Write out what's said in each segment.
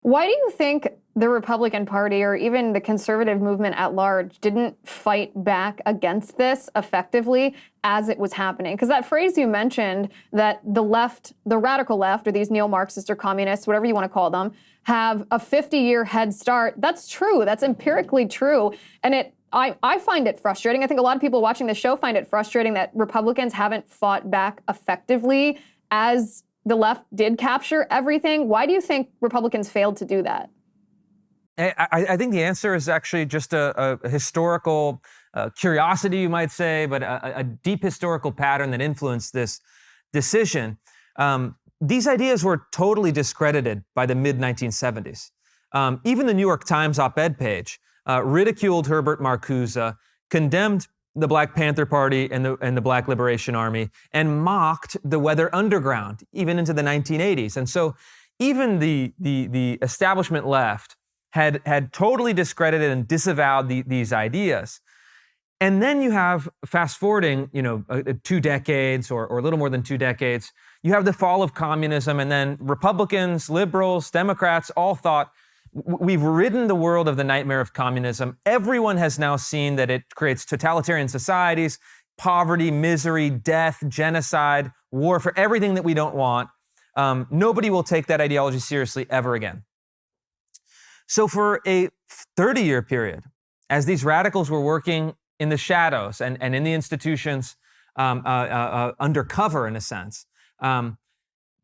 Why do you think the Republican Party or even the conservative movement at large didn't fight back against this effectively as it was happening? Because that phrase you mentioned, that the left, the radical left, or these neo-Marxists or communists, whatever you want to call them, have a 50-year head start. That's true. That's empirically true. And I find it frustrating. I think a lot of people watching the show find it frustrating that Republicans haven't fought back effectively as the left did capture everything. Why do you think Republicans failed to do that? I think the answer is actually just a historical curiosity, you might say, but a deep historical pattern that influenced this decision. These ideas were totally discredited by the mid-1970s. Even the New York Times op-ed page ridiculed Herbert Marcuse, condemned the Black Panther Party and the Black Liberation Army, and mocked the Weather Underground, even into the 1980s. And so even the establishment left had totally discredited and disavowed these ideas. And then you have, fast forwarding, 2 decades or a little more than 2 decades, you have the fall of communism, and then Republicans, liberals, Democrats all thought, we've ridden the world of the nightmare of communism. Everyone has now seen that it creates totalitarian societies, poverty, misery, death, genocide, war, for everything that we don't want. Nobody will take that ideology seriously ever again. So for a 30-year period, as these radicals were working in the shadows and in the institutions undercover, in a sense,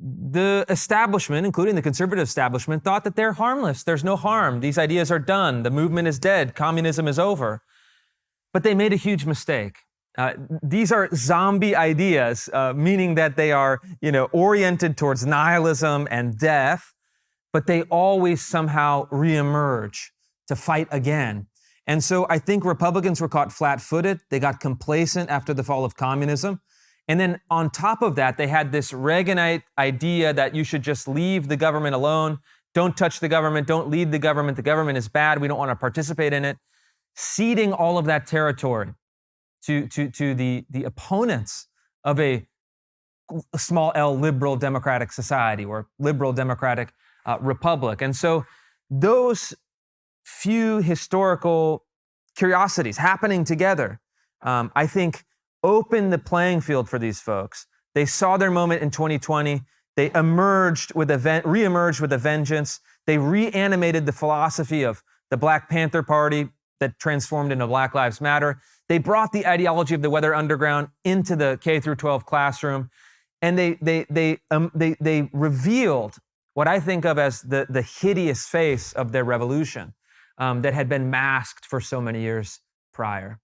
the establishment, including the conservative establishment, thought that they're harmless. There's no harm. These ideas are done. The movement is dead. Communism is over. But they made a huge mistake. These are zombie ideas, meaning that they are, oriented towards nihilism and death, but they always somehow reemerge to fight again. And so I think Republicans were caught flat-footed. They got complacent after the fall of communism. And then on top of that, they had this Reaganite idea that you should just leave the government alone. Don't touch the government. Don't lead the government. The government is bad. We don't want to participate in it. Ceding all of that territory to the opponents of a small L liberal democratic society or liberal democratic republic. And so those few historical curiosities happening together, I think, opened the playing field for these folks. They saw their moment in 2020. They reemerged with a vengeance. They reanimated the philosophy of the Black Panther Party that transformed into Black Lives Matter. They brought the ideology of the Weather Underground into the K through 12 classroom, and they revealed what I think of as the hideous face of their revolution that had been masked for so many years prior.